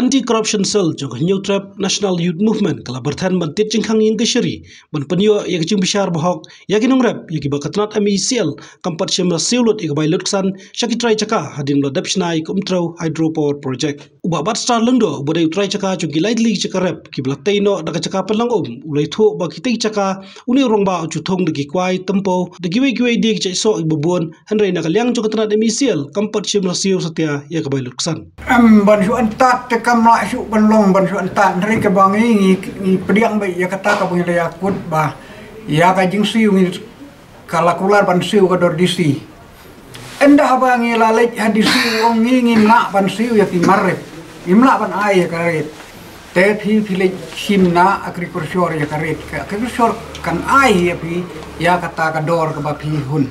Anti-Corruption Cell jong New Trap National Youth Movement kala berthan bantit jingkhang yang kesyari ban penyo ya jing bishar bahok ya ginong rap ya giba katnat MECL kampat shemla siulut ya bai lutsan syaki try caka hadin lo dapsnai kumtro hydropower project uba bat star lengdo bodai try caka jong gilai li caka rap kibla teino daga caka pelang ulai thu ba kitei caka uni rongba chuthong de kwai tempo de giwe di cai so ibubun hanrei na kalyang jong katnat MECL kampat shemla siu setia ya bai lutsan ban su antat te kam la su ban long ban su antat dari ke bangi ni pediang bai ya kata ka bunyi yakut ba ya ka jing siu ni kala kular ban siu ka dor disi endah bangi lalek hadisi wong ngi na ban siu ya timarep imla ban ai ya karet te phi simna agriculture ya karet agriculture kan ai ya pi ya kata ka dor ka ba phi hun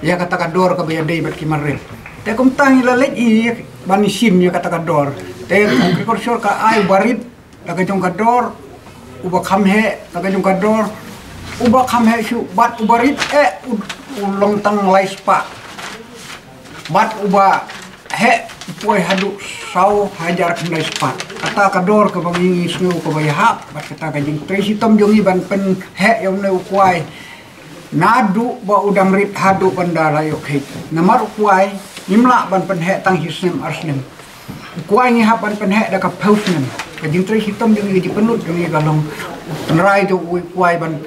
ya kata ka dor ka ba dei bat kimarep te kum tangi lalek i bani sim ya kata ka dor te agriculture ka ai barit laga jong ka dor uba khamhe laga jong ka dor uba khamhe shu bat ubarit ulong tang lai spa bat uba he poi hadu sau hajar khamlai spa kata ka dor ka bangi snu ko bayha bat kata ka jing tresi tom jongi ban pen he yom ne ukwai nadu ba udam rit hadu bandara yok he namar ukwai nimla ban pen he tang hisnem arsnem kuai ni hapan penhe da ka pausnem ka jing tre hitam jing di penut jing galong rai tu kuai ban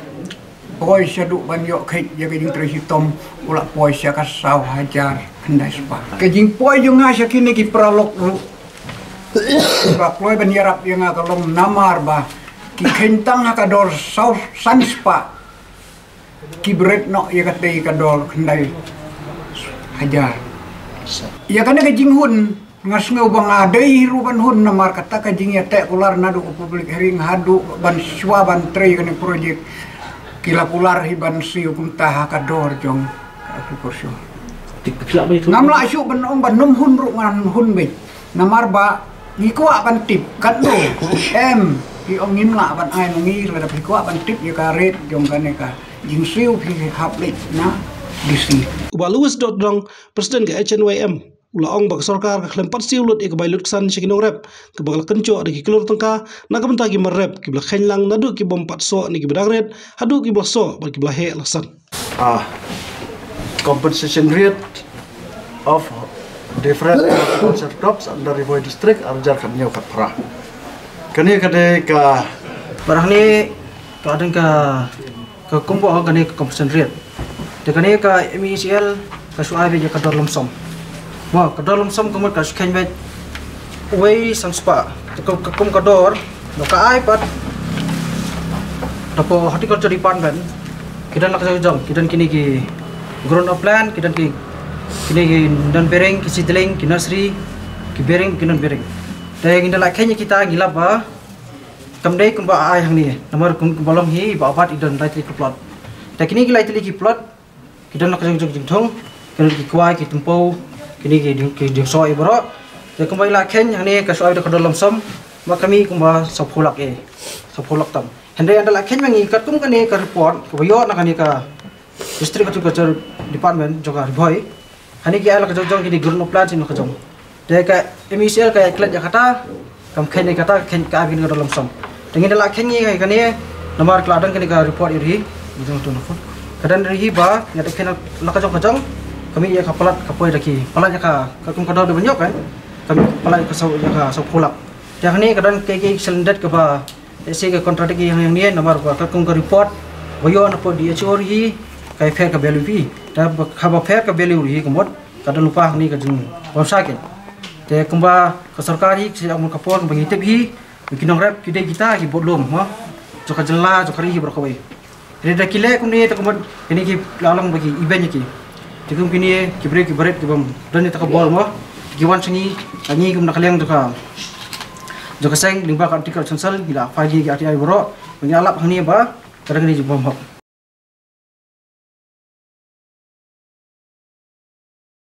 poi syadu ban yo kai ya ka jing tre hitam ula poi sya ka sau hajar kendai spa ka jing poi jung ngasya kini ki pralok ru ba poi ban yarap yang galong namar ba ki khentang ka dor sau san spa ki bret no ya ka tei ka dor kendai hajar ya kana ka jing hun ngas ngeu bang adai ruban hun namar kata ka jing ya tek kular nadu ke publik hering hadu ban swa ban tre kene projek kila kular hiban siu kumtah ka dor jong agriculture ngamla syu ban ban num hun ru ngan hun be namar ba ngikwa ban tip kat do ki ongin la ban ai ngi la da ngikwa ban tip ya ka red jong kane ka jing siu phi haplik na disi uba Louis Dodrong presiden ke HNYM ulaong bak sarkar ka klempat siulut ik bai lutsan shikinong rep ke bakal kenco de ki kilur tengka na kabenta ki merep ki bla khenlang nadu ki bompat so ni ki bedang red hadu ki boso bal ki bla he lasan compensation rate of different agriculture crops under Rivoy district arjar kamnya kat pra kani kade ka barang ni ka adeng ka kumpo kani compensation rate de kani ka MECL ka suai be ka dor lomsom wah kador som kumur ka skhen bet wei sangspa to kum kador no ka ai pat tapo horticulture department kidan nak jong kidan kini ki ground of plant kidan ki kini ki dan bereng ki seedling ki nursery ki bereng ki non bereng te ngi dala khenya kita gila ba kamdei kumba ai hang ni nomor kum bolong hi ba pat idan lightly ki plot te kini ki lightly ki plot kidan nak jong thong kidan ki kwai ki tempo kini ki soi bro te kembali la khen yang ni ka soi de dalam som ma kami kumba sapolak tam hende andala khen mangi kat kum kani ka report ko yo na kani ka district agriculture department joka boy hani ki ala ka jong ki ground of plant ni ka jong te ka MECL ka klet Jakarta kam khen ni kata khen ka agin ka dalam som tengi dala khen ni kani nomor kladang kani ka report iri jong tu nafon kadan ri ba ya te khen la ka jong kami ya kapalat kapoi daki palat ya ka kum kador de banyak kan kami palat ka sau pulak yang ni kadang ke selendet ke ba ese ke kontrak yang ni nomor ka kum ka report boyo na po dia chori kai fair ka value fi da khaba fair ka value ri kumot kadang lupa ni ka jung website te kumba ka sarkari si amul kapor bagi tip hi bikinong rap kide kita ki bodlom ha joka jela joka ri berkawai reda kile kum ni ta kumot ini ki lalang bagi event ki tikum kini kibre kibret kibam dan ni takabol mo giwan singi ani kum nakaliang joka seng limba ka artikel sensal gila pagi ki ati ai bro menyalap hani ba kadang ni jubam hok